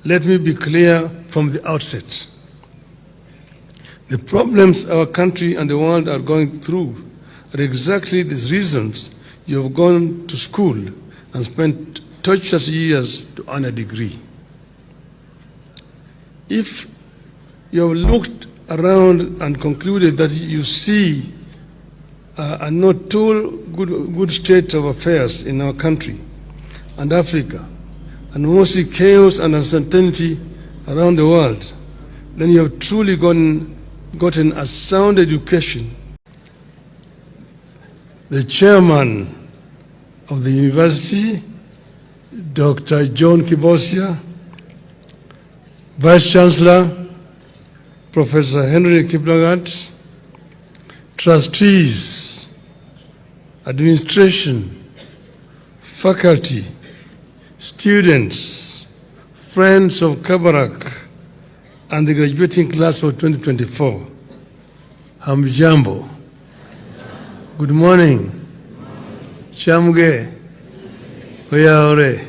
let me be clear from the outset. The problems our country and the world are going through are exactly the reasons you have gone to school and spent torturous years to earn a degree. If you have looked around and concluded that you see a not too good state of affairs in our country and Africa, and mostly chaos and uncertainty around the world, then you have truly gotten a sound education. The chairman of the university, Dr. John Kibosia, Vice Chancellor, Professor Henry Kiplagat, trustees, administration, faculty, students, friends of Kabarak, and the graduating class of 2024. Hamjambo. Good morning. Shamge. Oyaore.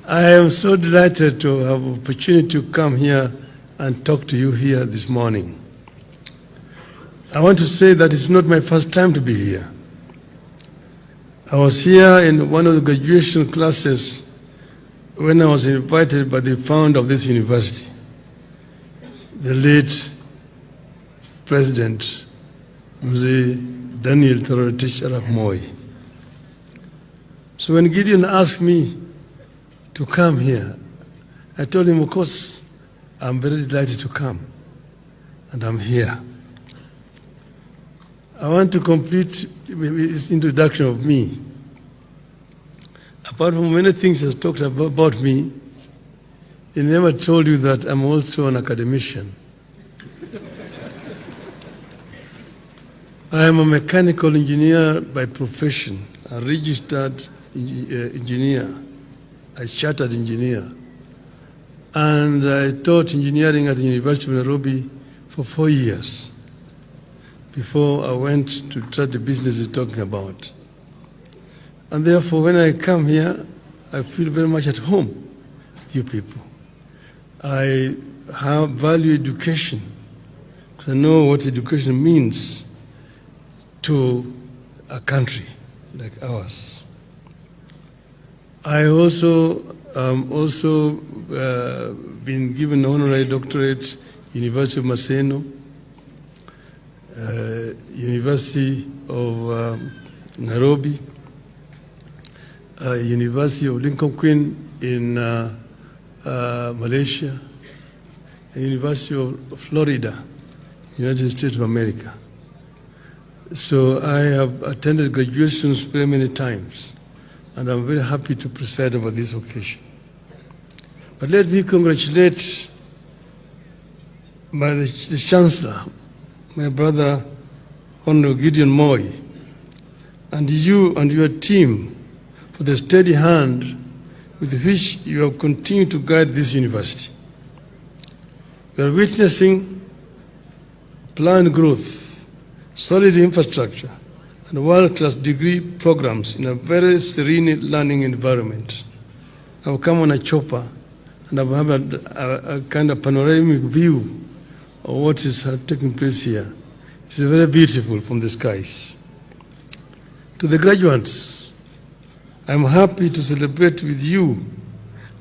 I am so delighted to have the opportunity to come here and talk to you here this morning. I want to say that it's not my first time to be here. I was here in one of the graduation classes when I was invited by the founder of this university, the late President Mzee Daniel Toroitich Arap Moi. So when Gideon asked me to come here, I told him, of course, I'm very delighted to come, and I'm here. I want to complete his introduction of me. Apart from many things he has talked about me, he never told you that I'm also an academician. I am a mechanical engineer by profession, a registered engineer, a chartered engineer. And I taught engineering at the University of Nairobi for 4 years before I went to try the business he's talking about. And therefore, when I come here, I feel very much at home with you people. I value education because I know what education means to a country like ours. I also been given honorary doctorate, University of Maseno, University of Nairobi, University of Lincoln Queen in Malaysia, and University of Florida, United States of America. So I have attended graduations very many times, and I'm very happy to preside over this occasion. But let me congratulate the Chancellor, my brother, Honorable Gideon Moi, and you and your team for the steady hand with which you have continued to guide this university. We are witnessing planned growth, solid infrastructure, and world-class degree programs in a very serene learning environment. I've come on a chopper and I've had a kind of panoramic view of what is taking place here. It's very beautiful from the skies. To the graduates, I'm happy to celebrate with you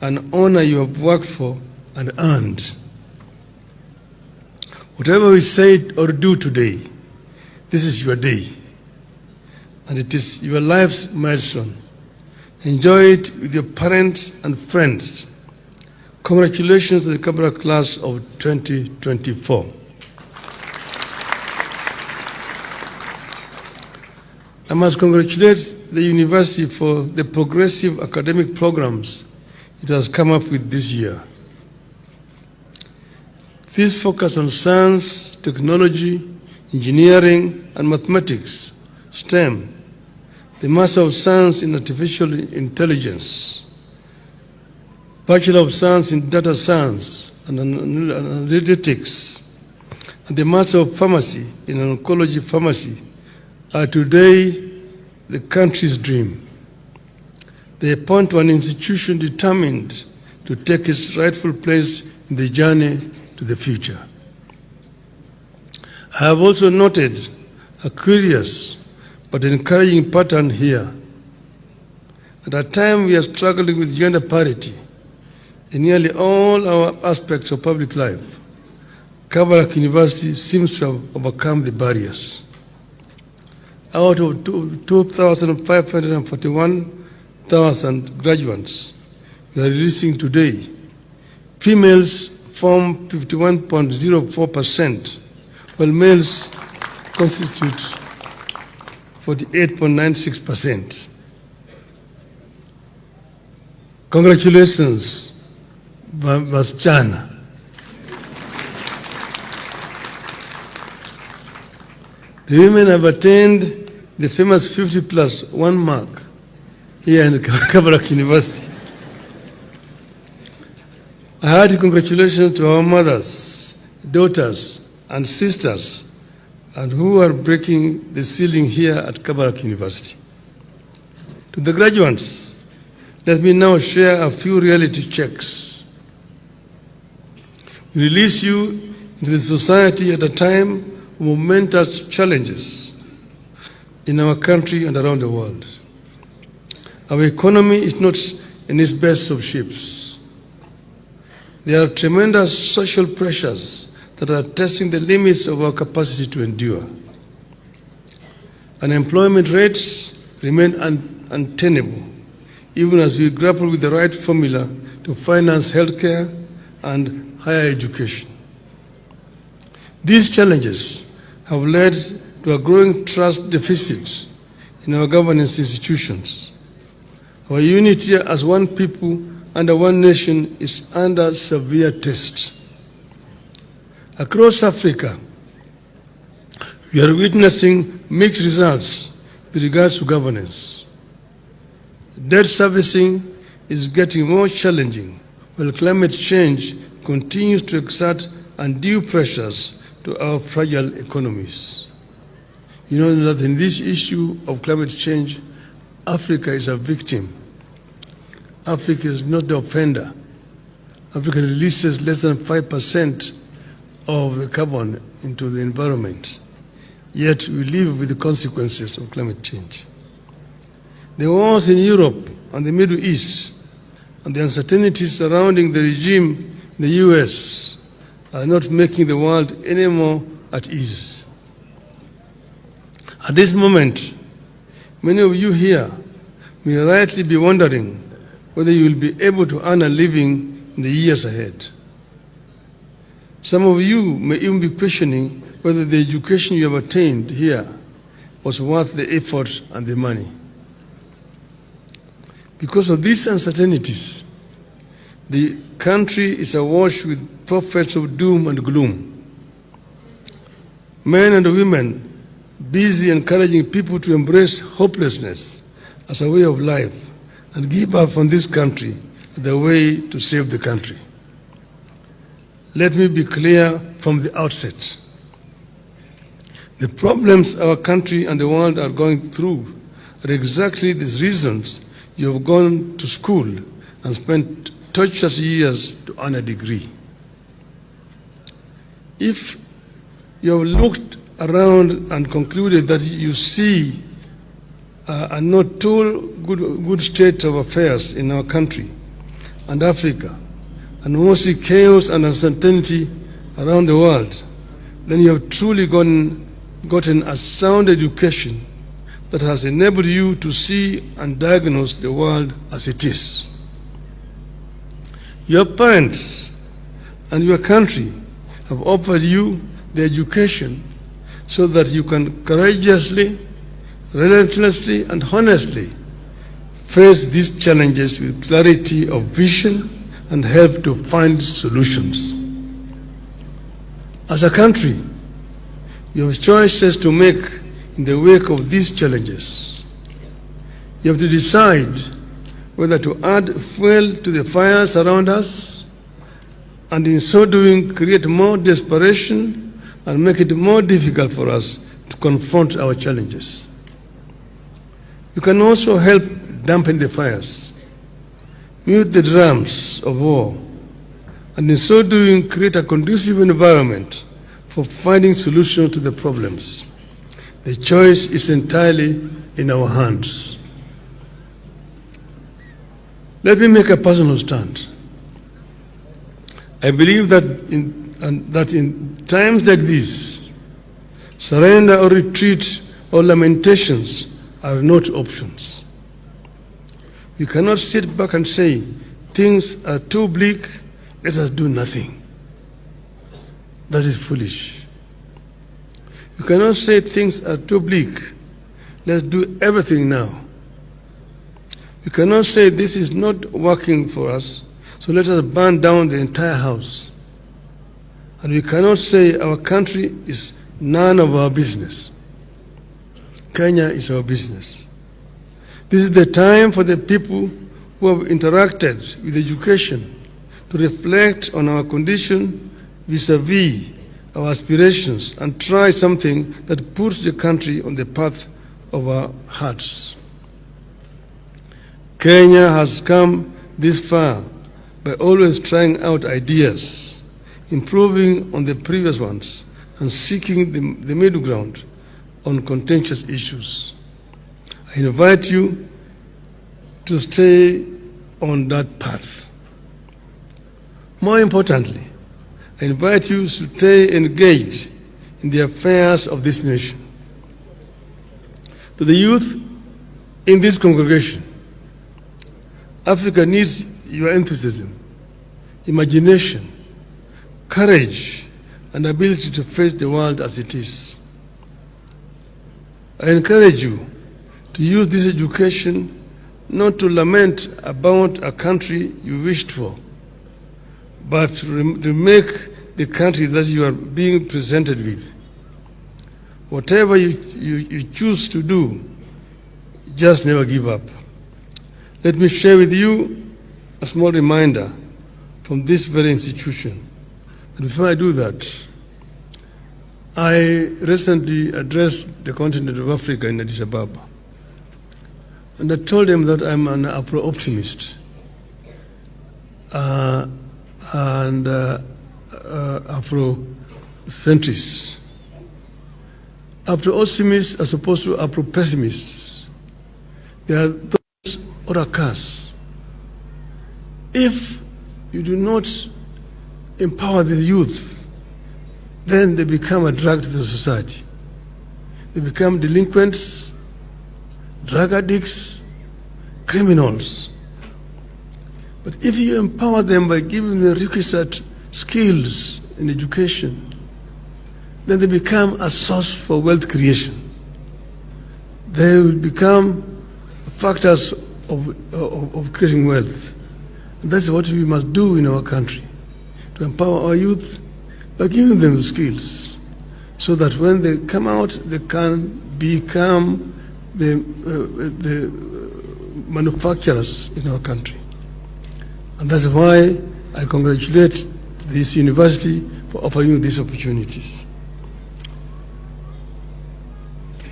an honor you have worked for and earned. Whatever we say or do today, this is your day, and it is your life's milestone. Enjoy it with your parents and friends. Congratulations to the Kabarak class of 2024. I must congratulate the university for the progressive academic programs it has come up with this year. This focus on science, technology, engineering, and mathematics, STEM, the Master of Science in Artificial Intelligence, Bachelor of Science in Data Science and Analytics, and the Master of Pharmacy in Oncology Pharmacy are today the country's dream. They point to an institution determined to take its rightful place in the journey to the future. I have also noted a curious but encouraging pattern here. At a time we are struggling with gender parity in nearly all our aspects of public life, Kabarak University seems to have overcome the barriers. Out of 2,541,000 graduates we are releasing today, females form 51.04%, while males constitute 48.96%. Congratulations, wasichana. The women have attained the famous 50+1 mark here in Kabarak University. I hearty congratulations to our mothers, daughters, and sisters, and who are breaking the ceiling here at Kabarak University. To the graduates, let me now share a few reality checks. We release you into the society at a time of momentous challenges in our country and around the world. Our economy is not in its best of shapes. There are tremendous social pressures that are testing the limits of our capacity to endure. Unemployment rates remain untenable, even as we grapple with the right formula to finance healthcare and higher education. These challenges have led to a growing trust deficit in our governance institutions. Our unity as one people under one nation is under severe test. Across Africa, we are witnessing mixed results with regards to governance. Debt servicing is getting more challenging, while climate change continues to exert undue pressures to our fragile economies. You know that in this issue of climate change, Africa is a victim. Africa is not the offender. Africa releases less than 5% of the carbon into the environment, yet we live with the consequences of climate change. The wars in Europe and the Middle East and the uncertainties surrounding the regime in the US are not making the world any more at ease. At this moment, many of you here may rightly be wondering whether you will be able to earn a living in the years ahead. Some of you may even be questioning whether the education you have attained here was worth the effort and the money. Because of these uncertainties, the country is awash with prophets of doom and gloom. Men and women busy encouraging people to embrace hopelessness as a way of life and give up on this country the way to save the country. Let me be clear from the outset. The problems our country and the world are going through are exactly the reasons you have gone to school and spent torturous years to earn a degree. If you have looked around and concluded that you see a not too good state of affairs in our country and Africa, and mostly chaos and uncertainty around the world, then you have truly gotten a sound education that has enabled you to see and diagnose the world as it is. Your parents and your country have offered you the education so that you can courageously, relentlessly, and honestly face these challenges with clarity of vision and help to find solutions. As a country, you have choices to make in the wake of these challenges. You have to decide whether to add fuel to the fires around us, and in so doing create more desperation and make it more difficult for us to confront our challenges. You can also help dampen the fires mute the drums of war, and in so doing create a conducive environment for finding solutions to the problems. The choice is entirely in our hands. Let me make a personal stand. I believe that in times like these, surrender or retreat or lamentations are not options. You cannot sit back and say, things are too bleak, let us do nothing. That is foolish. You cannot say things are too bleak, let's do everything now. You cannot say this is not working for us, so let us burn down the entire house. And we cannot say our country is none of our business. Kenya is our business. This is the time for the people who have interacted with education to reflect on our condition vis-a-vis our aspirations and try something that puts the country on the path of our hearts. Kenya has come this far by always trying out ideas, improving on the previous ones, and seeking the middle ground on contentious issues. I invite you to stay on that path. More importantly, I invite you to stay engaged in the affairs of this nation. To the youth in this congregation, Africa needs your enthusiasm, imagination, courage, and ability to face the world as it is. I encourage you to use this education not to lament about a country you wished for, but to make the country that you are being presented with. Whatever you choose to do, just never give up. Let me share with you a small reminder from this very institution. But before I do that, I recently addressed the continent of Africa in Addis Ababa. And I told them that I'm an Afro-optimist and Afro-centrist. Afro-optimists as opposed to Afro-pessimists. They are those or a curse. If you do not empower the youth, then they become a drag to the society. They become delinquents, drug addicts, criminals. But if you empower them by giving them requisite skills in education, then they become a source for wealth creation. They will become factors of creating wealth. And that's what we must do in our country, to empower our youth by giving them the skills, so that when they come out, they can become the manufacturers in our country. And that's why I congratulate this university for offering these opportunities.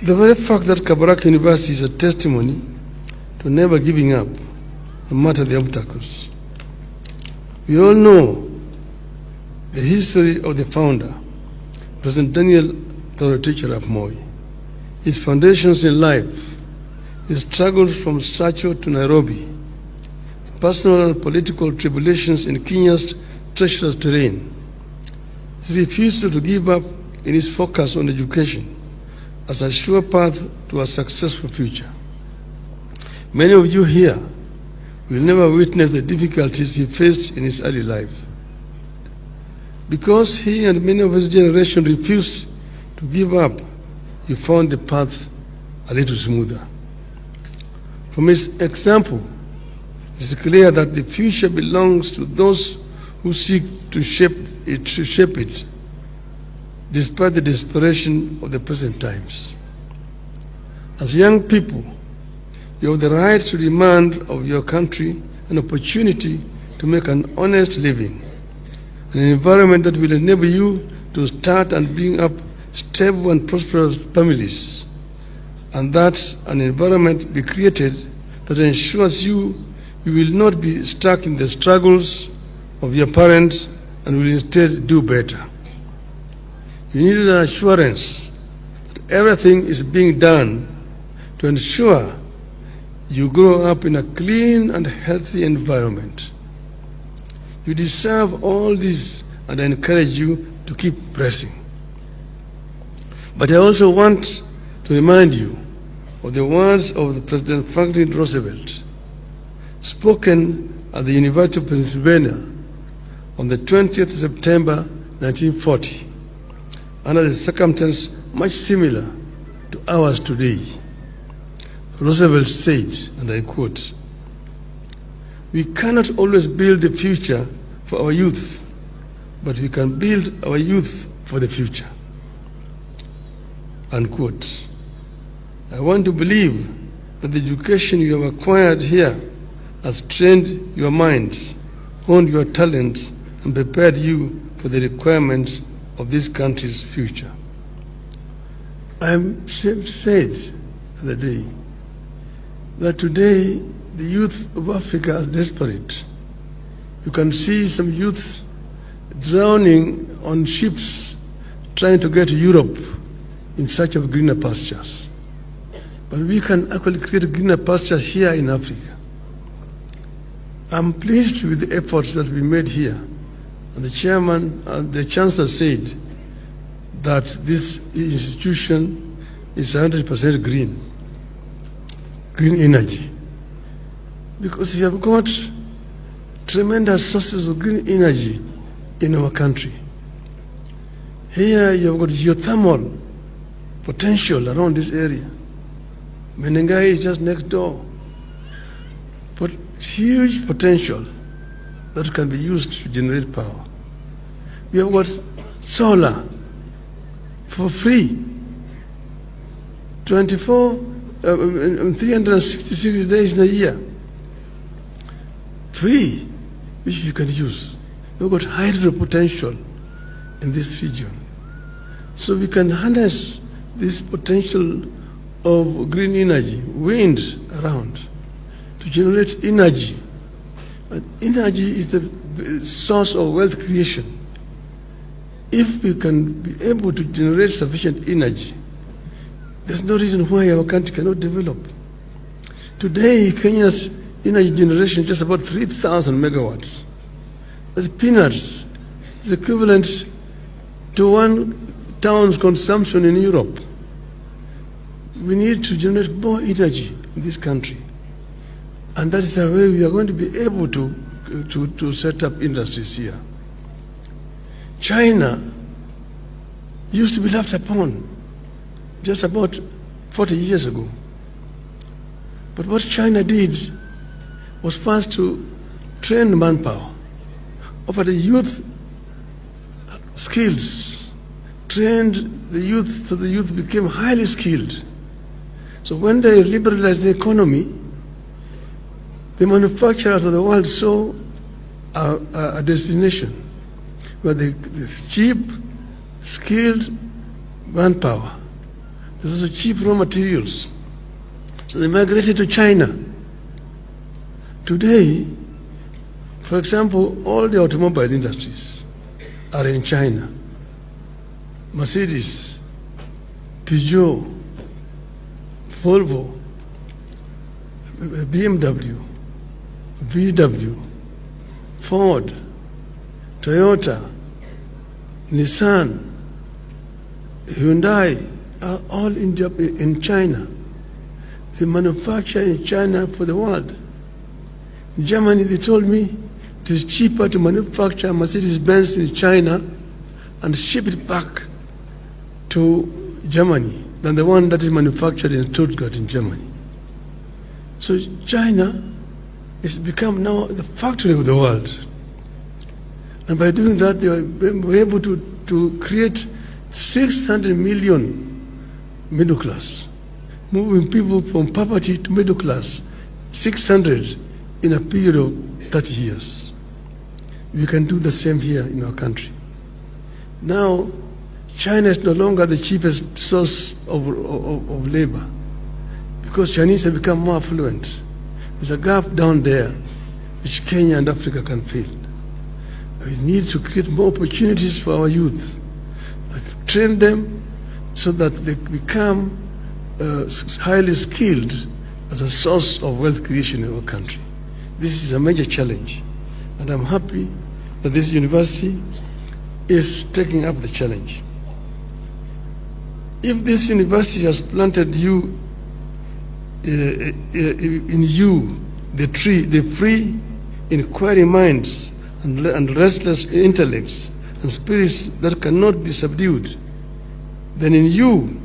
The very fact that Kabarak University is a testimony to never giving up, no matter the obstacles. We all know the history of the founder, President Daniel Toroitich Arap Moi, his foundations in life, his struggles from Sacho to Nairobi, personal and political tribulations in Kenya's treacherous terrain, his refusal to give up in his focus on education as a sure path to a successful future. Many of you here will never witness the difficulties he faced in his early life. Because he and many of his generation refused to give up, he found the path a little smoother. From his example, it is clear that the future belongs to those who seek to shape it, despite the desperation of the present times. As young people, you have the right to demand of your country an opportunity to make an honest living, an environment that will enable you to start and bring up stable and prosperous families, and that an environment be created that ensures you You will not be stuck in the struggles of your parents and will instead do better. You need an assurance that everything is being done to ensure you grow up in a clean and healthy environment. You deserve all this, and I encourage you to keep pressing. But I also want to remind you of the words of the President Franklin Roosevelt, spoken at the University of Pennsylvania on the 20th of September 1940, under a circumstance much similar to ours today. Roosevelt said, and I quote, "We cannot always build the future for our youth, but we can build our youth for the future." Unquote. I want to believe that the education you have acquired here has trained your mind, honed your talent, and prepared you for the requirements of this country's future. I said the other day that today the youth of Africa is desperate. You can see some youth drowning on ships trying to get to Europe in search of greener pastures. But we can actually create greener pastures here in Africa. I'm pleased with the efforts that we made here. And the chairman and the chancellor said that this institution is 100% green energy. Because we have got tremendous sources of green energy in our country. Here you have got geothermal potential around this area. Menengai is just next door. But huge potential that can be used to generate power. We have got solar for free. 366 days in a year. Free, which you can use. We've got hydro potential in this region. So we can harness this potential of green energy, wind around, to generate energy. And energy is the source of wealth creation. If we can be able to generate sufficient energy, there's no reason why our country cannot develop. Today, Kenya's energy generation is just about 3,000 megawatts. That's peanuts. It's equivalent to one town's consumption in Europe. We need to generate more energy in this country. And that is the way we are going to be able to set up industries here. China used to be laughed upon just about 40 years ago. But what China did was first to train manpower, offer the youth skills, trained the youth so the youth became highly skilled. So when they liberalized the economy, the manufacturers of the world saw a destination where there's cheap, skilled manpower. There's also cheap raw materials. So they migrated to China. Today, for example, all the automobile industries are in China. Mercedes, Peugeot, Volvo, BMW, VW, Ford, Toyota, Nissan, Hyundai are all in China. They manufacture in China for the world. In Germany, they told me it is cheaper to manufacture Mercedes-Benz in China and ship it back to Germany than the one that is manufactured in Stuttgart in Germany. So China has become now the factory of the world. And by doing that, they were able to create 600 million middle class, moving people from poverty to middle class, 600 in a period of 30 years. We can do the same here in our country. Now, China is no longer the cheapest source of labor because Chinese have become more affluent. There's a gap down there which Kenya and Africa can fill. We need to create more opportunities for our youth, like train them so that they become highly skilled as a source of wealth creation in our country. This is a major challenge, and I'm happy that this university is taking up the challenge. If this university has planted you in you the tree, the free inquiry minds and restless intellects and spirits that cannot be subdued, then in you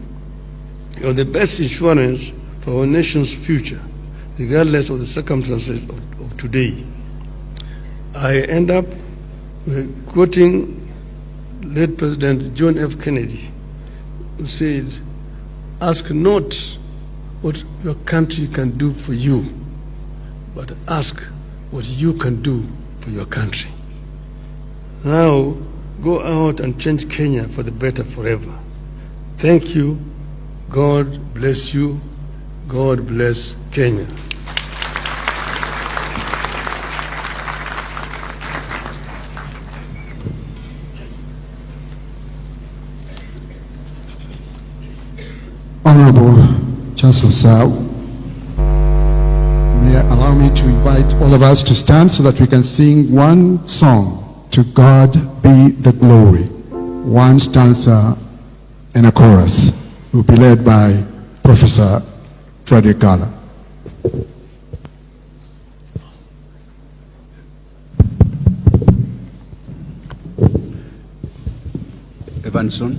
are the best insurance for our nation's future, regardless of the circumstances of today. I end up quoting late President John F. Kennedy, who said, "Ask not what your country can do for you, but ask what you can do for your country." Now, go out and change Kenya for the better forever. Thank you. God bless you. God bless Kenya. Honorable Chancellor Sir, may I allow me to invite all of us to stand so that we can sing one song, "To God Be the Glory," one stanza and a chorus, will be led by Professor Frederick Gala. Evanson.